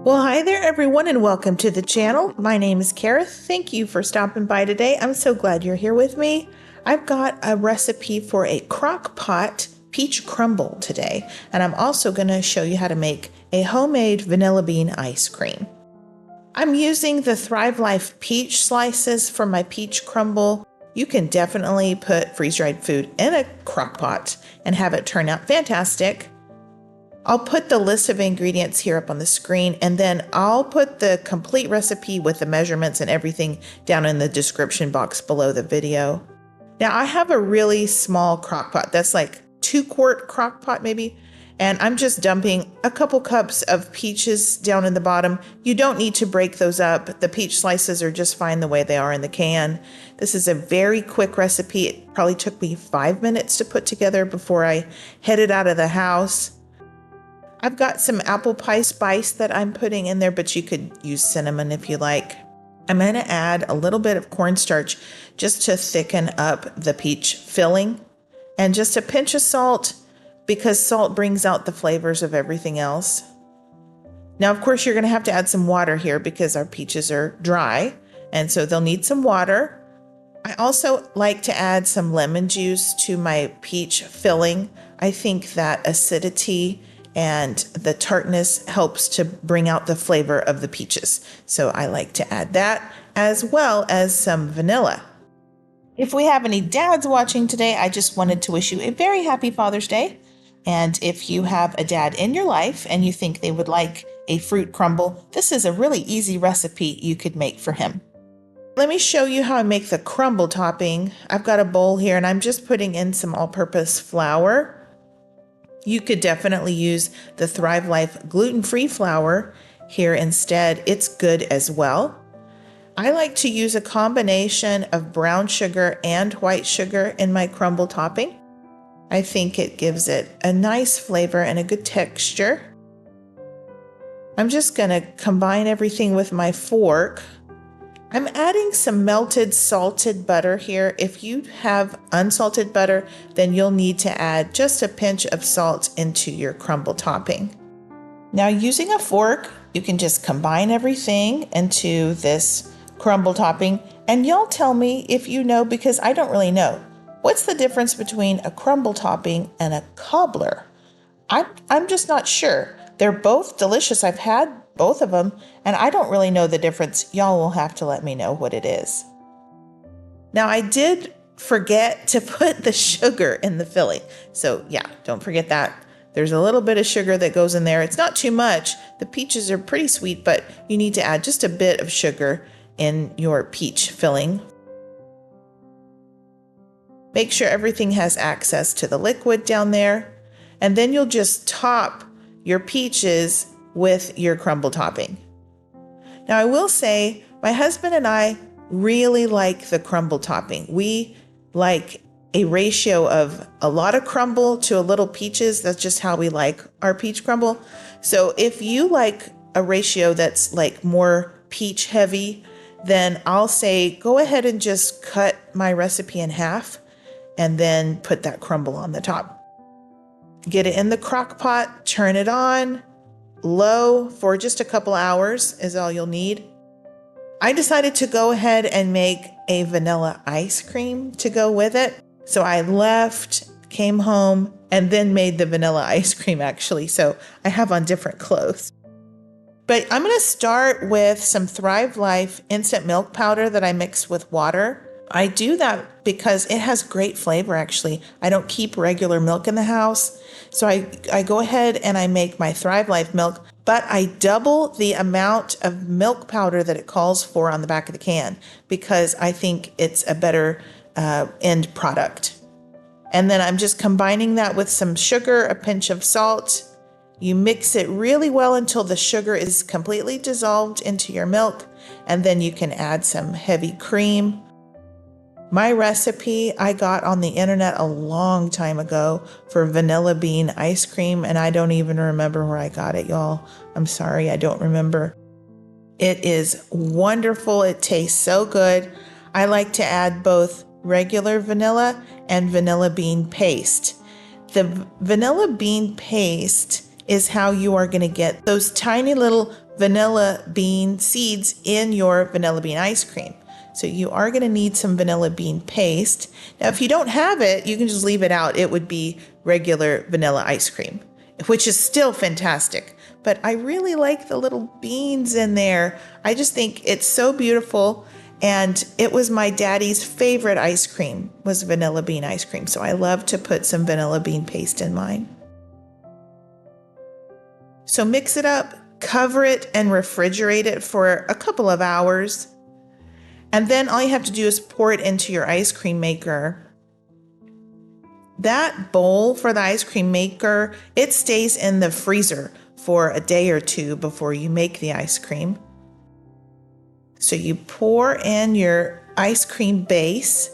Well, hi there everyone and welcome to the channel. My name is Kareth. Thank you for stopping by today. I'm so glad you're here with me. I've got a recipe for a Crockpot peach crumble today, and I'm also going to show you how to make a homemade vanilla bean ice cream. I'm using the Thrive Life peach slices for my peach crumble. You can definitely put freeze-dried food in a Crockpot and have it turn out fantastic. I'll put the list of ingredients here up on the screen, and then I'll put the complete recipe with the measurements and everything down in the description box below the video. Now I have a really small crock pot that's like 2-quart crock pot maybe, and I'm just dumping a couple cups of peaches down in the bottom. You don't need to break those up. The peach slices are just fine the way they are in the can. This is a very quick recipe. It probably took me 5 minutes to put together before I headed out of the house. I've got some apple pie spice that I'm putting in there, but you could use cinnamon if you like. I'm going to add a little bit of cornstarch just to thicken up the peach filling, and just a pinch of salt because salt brings out the flavors of everything else. Now, of course, you're going to have to add some water here because our peaches are dry, and so they'll need some water. I also like to add some lemon juice to my peach filling. I think that acidity and the tartness helps to bring out the flavor of the peaches. So I like to add that, as well as some vanilla. If we have any dads watching today, I just wanted to wish you a very happy Father's Day. And if you have a dad in your life and you think they would like a fruit crumble, this is a really easy recipe you could make for him. Let me show you how I make the crumble topping. I've got a bowl here and I'm just putting in some all-purpose flour. You could definitely use the Thrive Life gluten-free flour here instead. It's good as well. I like to use a combination of brown sugar and white sugar in my crumble topping. I think it gives it a nice flavor and a good texture. I'm just going to combine everything with my fork. I'm adding some melted salted butter here. If you have unsalted butter, then you'll need to add just a pinch of salt into your crumble topping. Now, using a fork, you can just combine everything into this crumble topping, and y'all tell me if you know, because I don't really know. What's the difference between a crumble topping and a cobbler? I'm just not sure. They're both delicious. I've had both of them, and I don't really know the difference. Y'all will have to let me know what it is. Now, I did forget to put the sugar in the filling. So yeah, don't forget that. There's a little bit of sugar that goes in there. It's not too much. The peaches are pretty sweet, but you need to add just a bit of sugar in your peach filling. Make sure everything has access to the liquid down there, and then you'll just top your peaches with your crumble topping. Now, I will say my husband and I really like the crumble topping. We like a ratio of a lot of crumble to a little peaches. That's just how we like our peach crumble. So if you like a ratio that's like more peach heavy, then I'll say go ahead and just cut my recipe in half and then put that crumble on the top. Get it in the crock pot, turn it on low for just a couple hours is all you'll need. I decided to go ahead and make a vanilla ice cream to go with it. So I left, came home, and then made the vanilla ice cream actually. So I have on different clothes. But I'm going to start with some Thrive Life instant milk powder that I mixed with water. I do that because it has great flavor actually. I don't keep regular milk in the house. So I go ahead and I make my Thrive Life milk, but I double the amount of milk powder that it calls for on the back of the can because I think it's a better end product. And then I'm just combining that with some sugar, a pinch of salt. You mix it really well until the sugar is completely dissolved into your milk, and then you can add some heavy cream. My recipe I got on the internet a long time ago for vanilla bean ice cream, and I don't even remember where I got it, y'all. I'm sorry, I don't remember. It is wonderful. It tastes so good. I like to add both regular vanilla and vanilla bean paste. The vanilla bean paste is how you are going to get those tiny little vanilla bean seeds in your vanilla bean ice cream. So you are going to need some vanilla bean paste. Now, if you don't have it, you can just leave it out. It would be regular vanilla ice cream, which is still fantastic. But I really like the little beans in there. I just think it's so beautiful. And it was my daddy's favorite ice cream, was vanilla bean ice cream. So I love to put some vanilla bean paste in mine. So mix it up, cover it, and refrigerate it for a couple of hours. And then all you have to do is pour it into your ice cream maker. That bowl for the ice cream maker, it stays in the freezer for a day or two before you make the ice cream. So you pour in your ice cream base,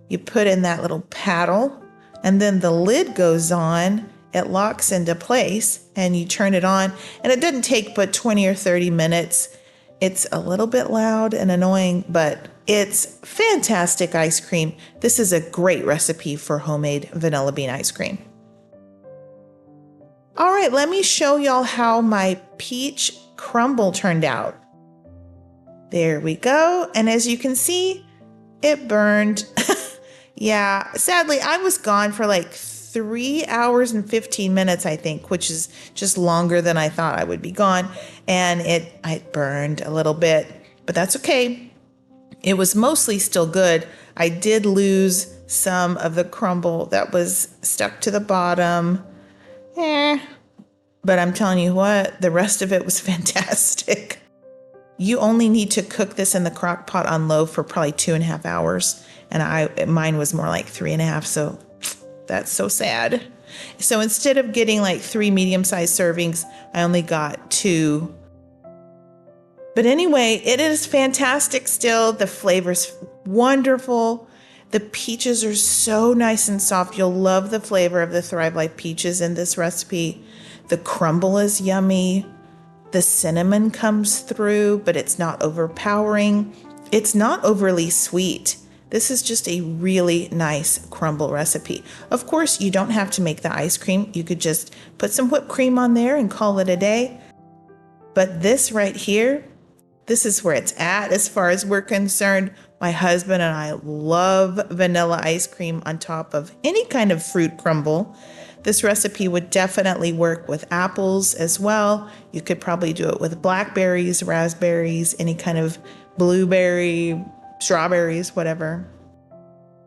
you put in that little paddle, and then the lid goes on. It locks into place and you turn it on, and it doesn't take but 20 or 30 minutes. It's a little bit loud and annoying, but it's fantastic ice cream. This is a great recipe for homemade vanilla bean ice cream. All right, let me show y'all how my peach crumble turned out. There we go. And as you can see, it burned. Yeah, sadly, I was gone for like 3 hours and 15 minutes, I think, which is just longer than I thought I would be gone. And it burned a little bit, but that's okay. It was mostly still good. I did lose some of the crumble that was stuck to the bottom. But I'm telling you what, the rest of it was fantastic. You only need to cook this in the crock pot on low for probably 2.5 hours. And mine was more like 3.5, so that's so sad. So instead of getting like 3 medium-sized servings, I only got 2. But anyway, it is fantastic still. The flavor's wonderful. The peaches are so nice and soft. You'll love the flavor of the Thrive Life peaches in this recipe. The crumble is yummy. The cinnamon comes through, but it's not overpowering. It's not overly sweet. This is just a really nice crumble recipe. Of course, you don't have to make the ice cream. You could just put some whipped cream on there and call it a day. But this right here, this is where it's at as far as we're concerned. My husband and I love vanilla ice cream on top of any kind of fruit crumble. This recipe would definitely work with apples as well. You could probably do it with blackberries, raspberries, any kind of blueberry, strawberries, whatever.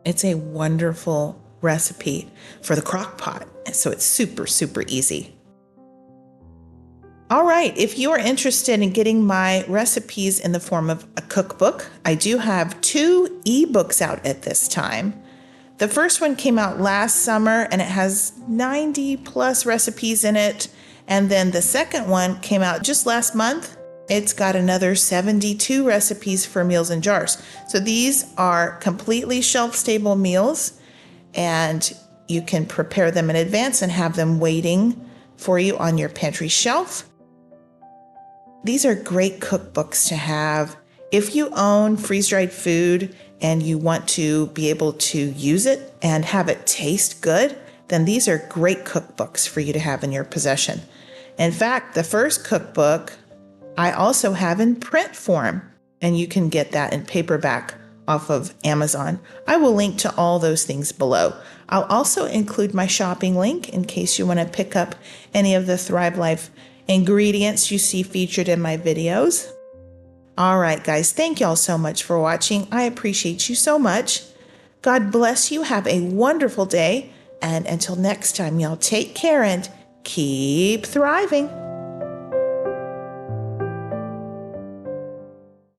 It's a wonderful recipe for the crock pot. So it's super, super easy. All right, if you are interested in getting my recipes in the form of a cookbook, I do have 2 ebooks out at this time. The first one came out last summer and it has 90 plus recipes in it. And then the second one came out just last month. It's got another 72 recipes for meals in jars. So these are completely shelf-stable meals, and you can prepare them in advance and have them waiting for you on your pantry shelf. These are great cookbooks to have. If you own freeze-dried food and you want to be able to use it and have it taste good, then these are great cookbooks for you to have in your possession. In fact, the first cookbook I also have in print form, and you can get that in paperback off of Amazon. I will link to all those things below. I'll also include my shopping link in case you want to pick up any of the Thrive Life ingredients you see featured in my videos. All right, guys, thank y'all so much for watching. I appreciate you so much. God bless you. Have a wonderful day. And until next time, y'all take care and keep thriving.